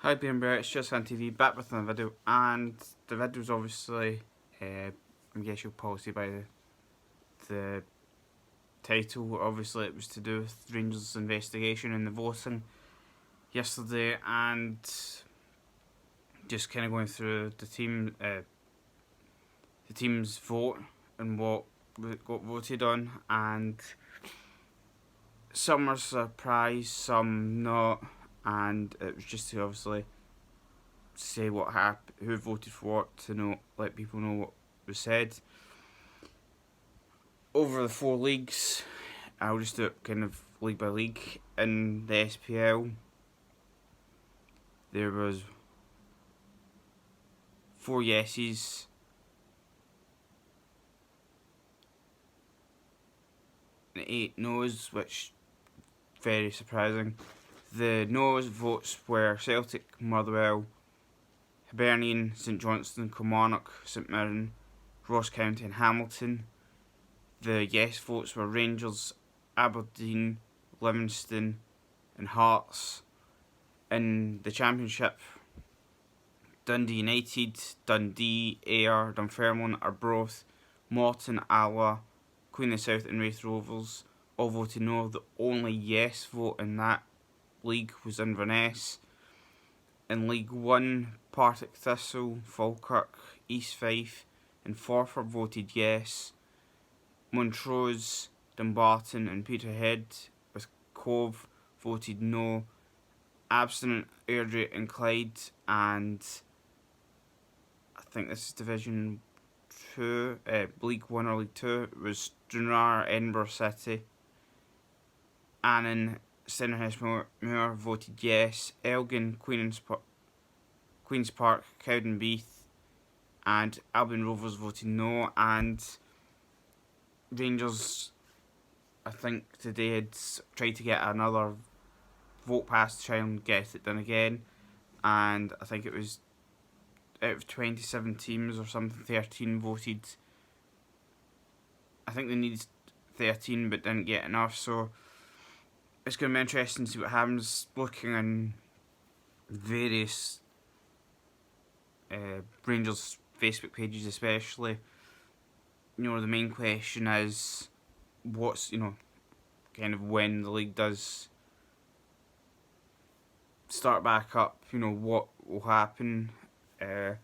Hi, being Brett, it's just on TV, back with another video, and the video's obviously, I guess you'll probably see by the title, obviously it was to do with Rangers' investigation and the voting yesterday, and just kind of going through the team's vote and what got voted on, and some are surprised, some not, and it was just to obviously say what happened, who voted for what, to let people know what was said. Over the 4 leagues, I'll just do it kind of league by league. In the SPL, there was 4 yeses, and 8 noes, which very surprising. The noes votes were Celtic, Motherwell, Hibernian, St Johnstone, Kilmarnock, St Mirren, Ross County and Hamilton. The yes votes were Rangers, Aberdeen, Livingston and Hearts. In the Championship, Dundee United, Dundee, Ayr, Dunfermline, Arbroath, Morton, Alloa, Queen of the South and Raith Rovers all voted no. The only yes vote in that league was Inverness. In League 1, Partick Thistle, Falkirk, East Fife and Forfar voted yes. Montrose, Dumbarton and Peterhead with Cove voted no. Abstinent, Airdrie and Clyde, and I think this is Division 2, League 1 or League 2, it was Stranraer, Edinburgh City. Annan, Stenhurst Moor voted yes. Elgin, Queen's Park, Cowdenbeath and Albion Rovers voted no. And Rangers, I think today, had tried to get another vote passed to try and get it done again, and I think it was out of 27 teams or something, 13 voted. I think they needed 13 but didn't get enough, so it's going to be interesting to see what happens. Looking on various Rangers Facebook pages especially, the main question is what's, kind of when the league does start back up, what will happen. I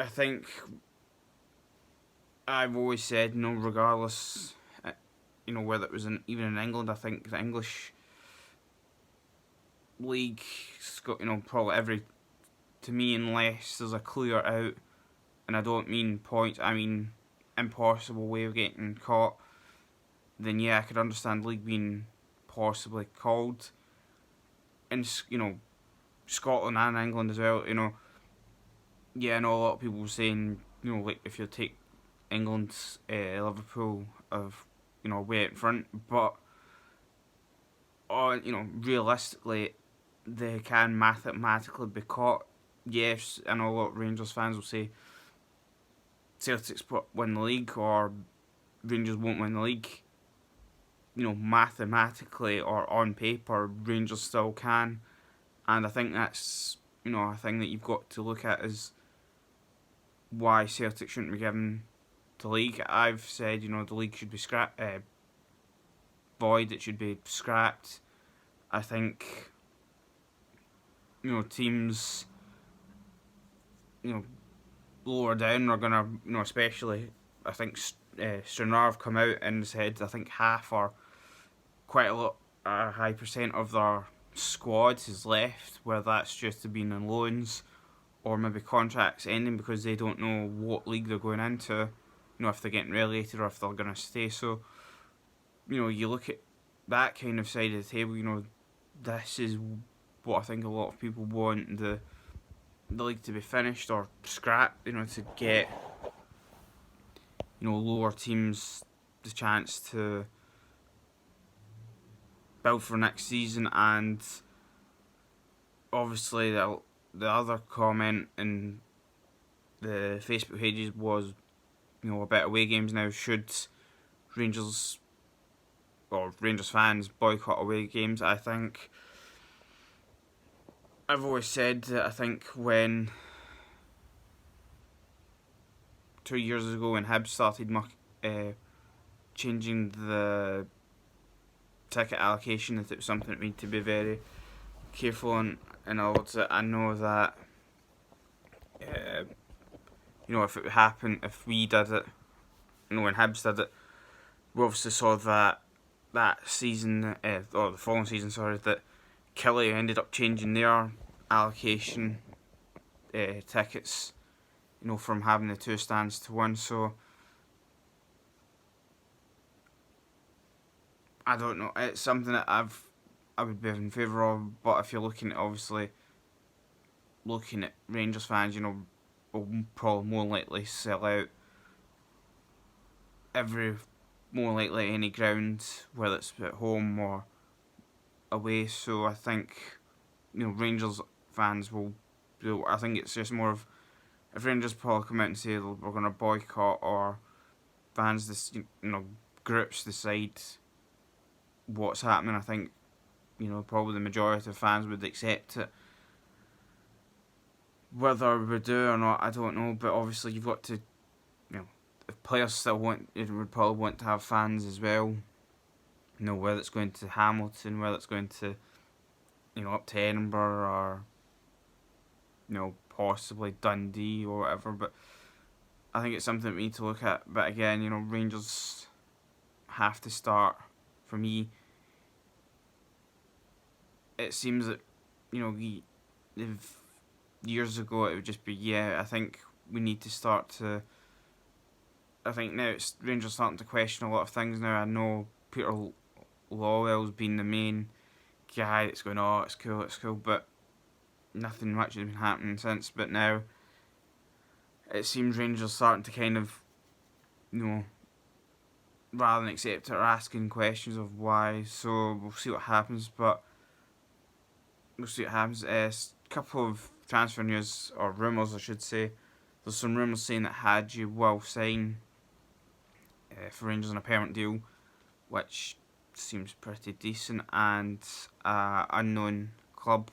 think I've always said, regardless, whether it was even in England, I think the English league's got, probably to me, unless there's a clear out, and I don't mean points, I mean impossible way of getting caught, then yeah, I could understand league being possibly called. And, Scotland and England as well, yeah, I know a lot of people were saying, like if you take England's Liverpool of, way in front, but, realistically, they can mathematically be caught. Yes, I know a lot of Rangers fans will say Celtics win the league or Rangers won't win the league. Mathematically or on paper, Rangers still can. And I think that's, a thing that you've got to look at is why Celtic shouldn't be given the league. I've said, the league should be void, it should be scrapped. I think, teams, lower down are going to, especially, I think Stranraer have come out and said, I think half or quite a high percent of their squad is left, whether that's just to being on loans or maybe contracts ending because they don't know what league they're going into, if they're getting relegated or if they're going to stay. So, you look at that kind of side of the table, this is what I think a lot of people want the league to be finished or scrapped, to get, lower teams the chance to build for next season. And obviously the other comment in the Facebook pages was, about away games now. Should Rangers or Rangers fans boycott away games? I think I've always said that I think when 2 years ago when Hibs started changing the ticket allocation, that it was something that we need to be very careful on. And also, I know that if it happened, if we did it, when Hibs did it, we obviously saw that season, or the following season, sorry, that Killie ended up changing their allocation tickets, from having the 2 stands to 1. So I don't know. It's something that I would be in favour of. But if you're looking at Rangers fans, will probably more likely sell out more likely any ground, whether it's at home or away. So I think Rangers fans will. I think it's just more of, if Rangers probably come out and say we're going to boycott, or fans, groups decide what's happening, I think probably the majority of fans would accept it. Whether we do or not, I don't know. But obviously, you've got to, if players still would probably want to have fans as well. Whether it's going to Hamilton, whether it's going to, up to Edinburgh, or possibly Dundee or whatever. But I think it's something that we need to look at. But again, Rangers have to start. For me, it seems that if years ago it would just be, I think we need to start to. I think now it's Rangers starting to question a lot of things now. I know Peter Lawwell's been the main guy that's going, oh, it's cool, but nothing much has been happening since. But now it seems Rangers starting to kind of, rather than accept it, are asking questions of why. So we'll see what happens. But we'll see what happens. A couple of transfer news, or rumours I should say. There's some rumours saying that Hadji will sign for Rangers on a permanent deal, which seems pretty decent. And unknown club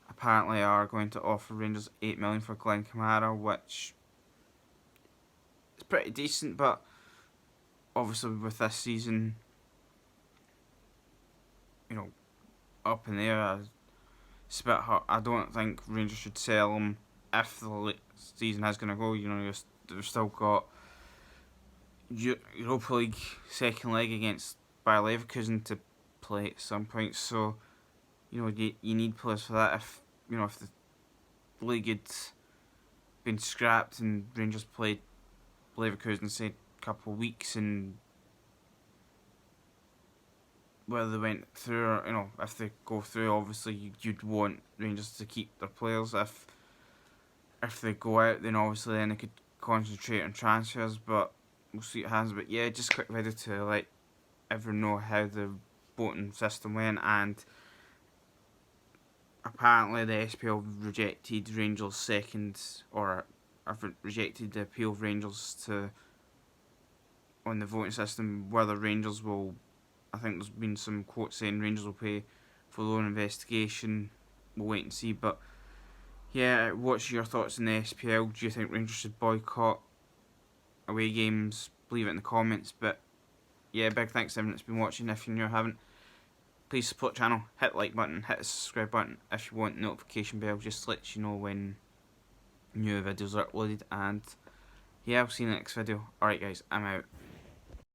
apparently are going to offer Rangers $8 million for Glenn Kamara, which is pretty decent. But obviously with this season, up in the air, it's a bit hard. I don't think Rangers should sell him if the season is going to go. They've still got Europa League second leg against Bayer Leverkusen to play at some point. So you need players for that. If the league had been scrapped and Rangers played Leverkusen, say, a couple of weeks, and whether they went through, or if they go through, obviously you'd want Rangers to keep their players. If they go out, then obviously they could concentrate on transfers. But we'll see what happens. But yeah, just a quick video to let everyone know how the voting system went. And apparently the SPL rejected Rangers' second, or have rejected the appeal of Rangers on the voting system. Whether Rangers will, I think there's been some quotes saying Rangers will pay for their own investigation. We'll wait and see. But yeah, what's your thoughts on the SPL? Do you think Rangers should boycott away games? Leave it in the comments. But yeah, big thanks to everyone that's been watching. If you're new or haven't, please support the channel. Hit the like button, hit the subscribe button. If you want notification bell, just lets you know when new videos are uploaded. And yeah, I'll see you in the next video. Alright guys, I'm out.